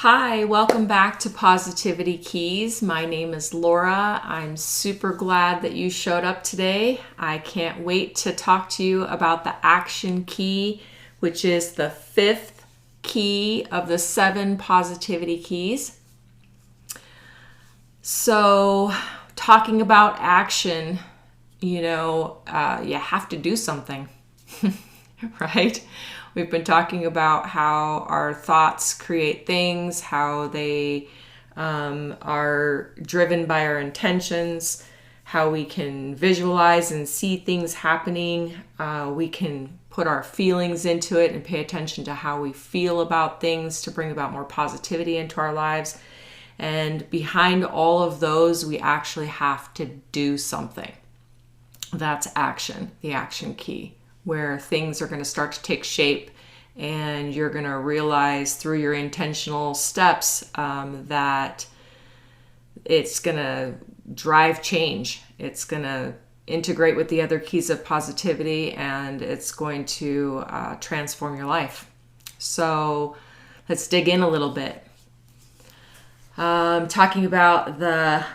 Hi, welcome back to Positivity Keys. My name is Laura. I'm super glad that you showed up today. I can't wait to talk to you about the action key, which is the fifth key of the 7 positivity keys. So, talking about action, you have to do something, right? We've been talking about how our thoughts create things, how they are driven by our intentions, how we can visualize and see things happening. We can put our feelings into it and pay attention to how we feel about things to bring about more positivity into our lives. And behind all of those, we actually have to do something. That's action, the action key, where things are going to start to take shape and you're going to realize through your intentional steps that it's going to drive change. It's going to integrate with the other keys of positivity and it's going to transform your life. So let's dig in a little bit. Talking about the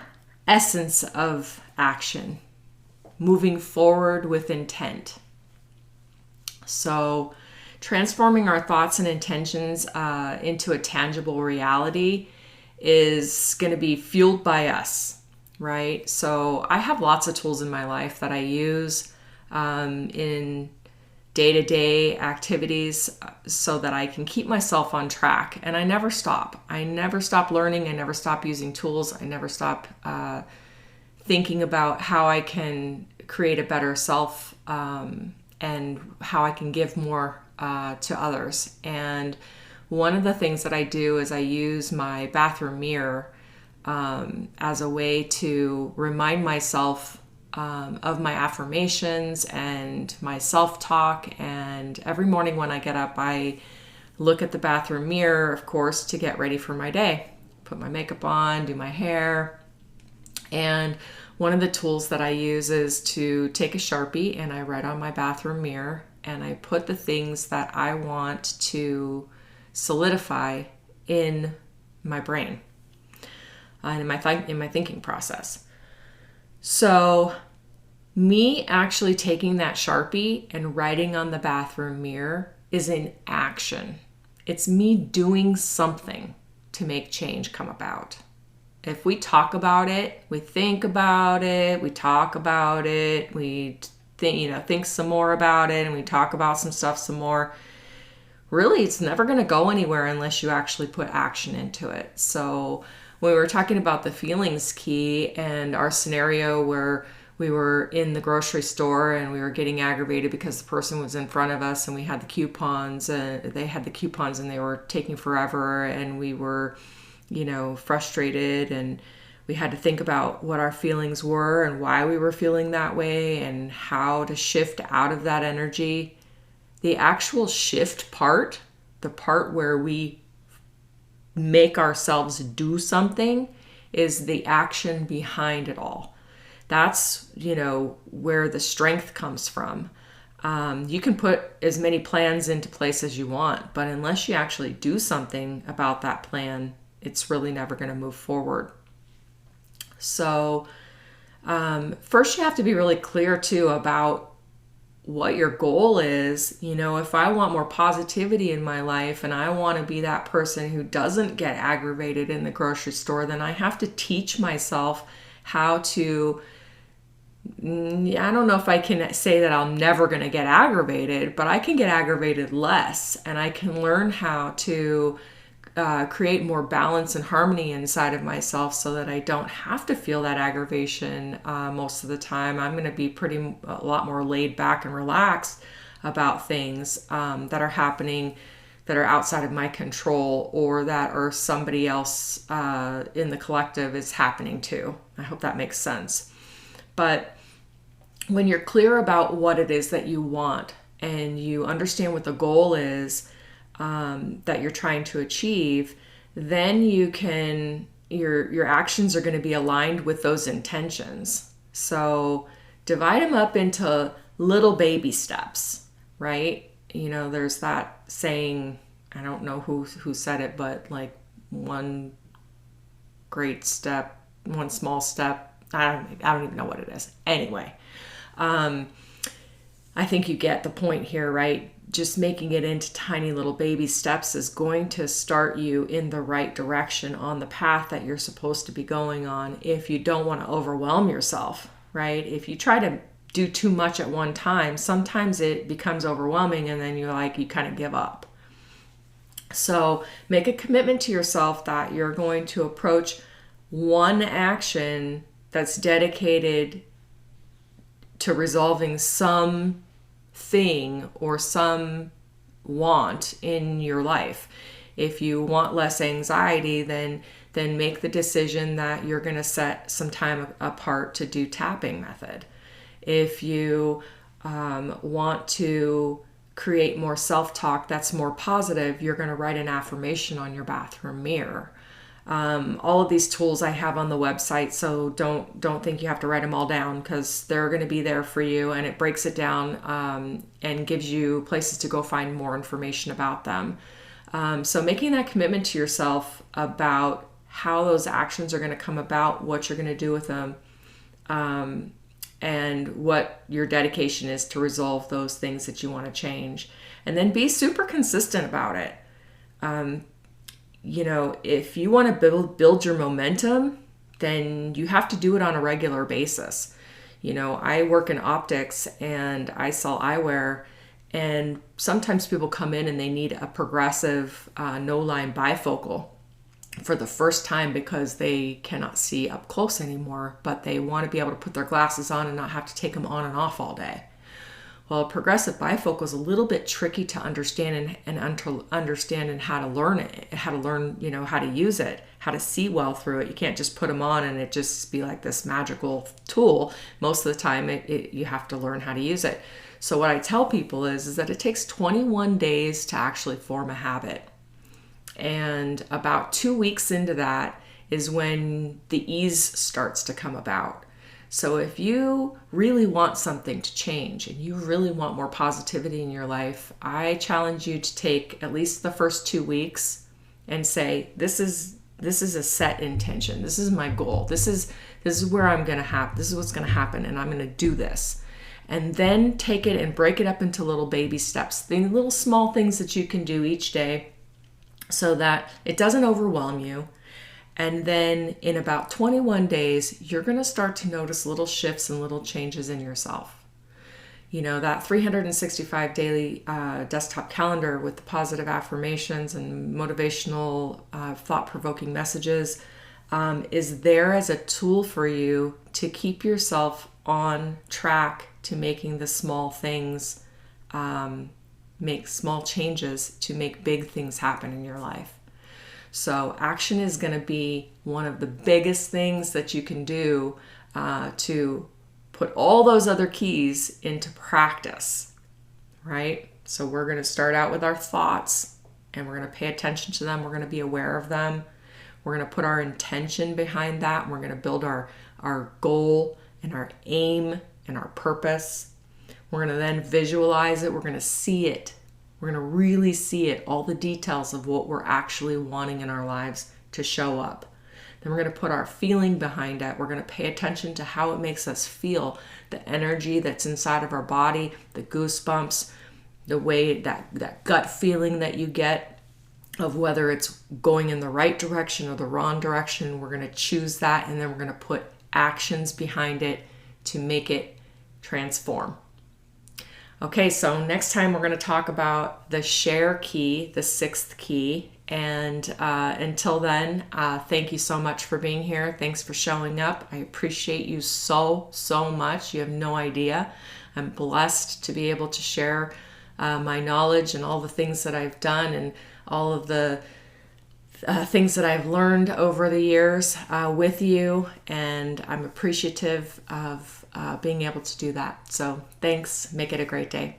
essence of action. Moving forward with intent. So, transforming our thoughts and intentions into a tangible reality is going to be fueled by us, right? So, I have lots of tools in my life that I use in day-to-day activities so that I can keep myself on track. And I never stop. I never stop learning. I never stop using tools. I never stop thinking about how I can create a better self and how I can give more to others. And one of the things that I do is I use my bathroom mirror as a way to remind myself of my affirmations and my self-talk. And every morning when I get up, I look at the bathroom mirror, of course, to get ready for my day. Put my makeup on, do my hair. And one of the tools that I use is to take a Sharpie and I write on my bathroom mirror and I put the things that I want to solidify in my brain and in my thinking process. So me actually taking that Sharpie and writing on the bathroom mirror is an action. It's me doing something to make change come about. If we talk about it, we think about it, we talk about it, we think some more about it, and we talk about some stuff some more. Really, it's never going to go anywhere unless you actually put action into it. So when we were talking about the feelings key and our scenario where we were in the grocery store and we were getting aggravated because the person was in front of us and we had the coupons, they had the coupons and they were taking forever and we were frustrated, and we had to think about what our feelings were and why we were feeling that way and how to shift out of that energy. The actual shift part, the part where we make ourselves do something, is the action behind it all. That's, where the strength comes from. You can put as many plans into place as you want, but unless you actually do something about that plan, it's really never going to move forward. So first you have to be really clear too about what your goal is. If I want more positivity in my life and I want to be that person who doesn't get aggravated in the grocery store, then I have to teach myself how to, I don't know if I can say that I'm never going to get aggravated, but I can get aggravated less, and I can learn how to create more balance and harmony inside of myself so that I don't have to feel that aggravation most of the time. I'm going to be a lot more laid back and relaxed about things that are happening that are outside of my control or that are somebody else in the collective is happening to. I hope that makes sense. But when you're clear about what it is that you want and you understand what the goal is, that you're trying to achieve, then your actions are going to be aligned with those intentions. So divide them up into little baby steps, right? There's that saying, I don't know who said it, but like one great step, one small step. I don't even know what it is. Anyway, I think you get the point here, right? Just making it into tiny little baby steps is going to start you in the right direction on the path that you're supposed to be going on if you don't want to overwhelm yourself, right? If you try to do too much at one time, sometimes it becomes overwhelming and then you kind of give up. So make a commitment to yourself that you're going to approach one action that's dedicated to resolving some thing or some want in your life. If you want less anxiety, then make the decision that you're going to set some time apart to do tapping method. If you want to create more self-talk that's more positive, you're going to write an affirmation on your bathroom mirror. All of these tools I have on the website, so don't think you have to write them all down, because they're going to be there for you, and it breaks it down and gives you places to go find more information about them. So making that commitment to yourself about how those actions are going to come about, what you're going to do with them, and what your dedication is to resolve those things that you want to change. And then be super consistent about it. If you want to build your momentum, then you have to do it on a regular basis. I work in optics and I sell eyewear, and sometimes people come in and they need a progressive no-line bifocal for the first time because they cannot see up close anymore, but they want to be able to put their glasses on and not have to take them on and off all day. Well, progressive bifocal is a little bit tricky to understand and understand and how to learn it, how to use it, how to see well through it. You can't just put them on and it just be like this magical tool. Most of the time you have to learn how to use it. So what I tell people is that it takes 21 days to actually form a habit. And about 2 weeks into that is when the ease starts to come about. So if you really want something to change and you really want more positivity in your life, I challenge you to take at least the first 2 weeks and say, this is a set intention. This is my goal. This is where I'm going to have, this is what's going to happen, and I'm going to do this. And then take it and break it up into little baby steps, little small things that you can do each day so that it doesn't overwhelm you. And then in about 21 days, you're going to start to notice little shifts and little changes in yourself. That 365 daily desktop calendar with the positive affirmations and motivational, thought-provoking messages is there as a tool for you to keep yourself on track to making the small things, make small changes to make big things happen in your life. So action is going to be one of the biggest things that you can do to put all those other keys into practice, right? So we're going to start out with our thoughts, and we're going to pay attention to them. We're going to be aware of them. We're going to put our intention behind that. We're going to build our goal and our aim and our purpose. We're going to then visualize it. We're going to see it. We're going to really see it, all the details of what we're actually wanting in our lives to show up. Then we're going to put our feeling behind it. We're going to pay attention to how it makes us feel, the energy that's inside of our body, the goosebumps, the way that gut feeling that you get of whether it's going in the right direction or the wrong direction. We're going to choose that, and then we're going to put actions behind it to make it transform. Okay, so next time we're going to talk about the share key, the 6th key. And until then, thank you so much for being here. Thanks for showing up. I appreciate you so much. You have no idea. I'm blessed to be able to share my knowledge and all the things that I've done and all of the things that I've learned over the years with you. And I'm appreciative of being able to do that. So thanks. Make it a great day.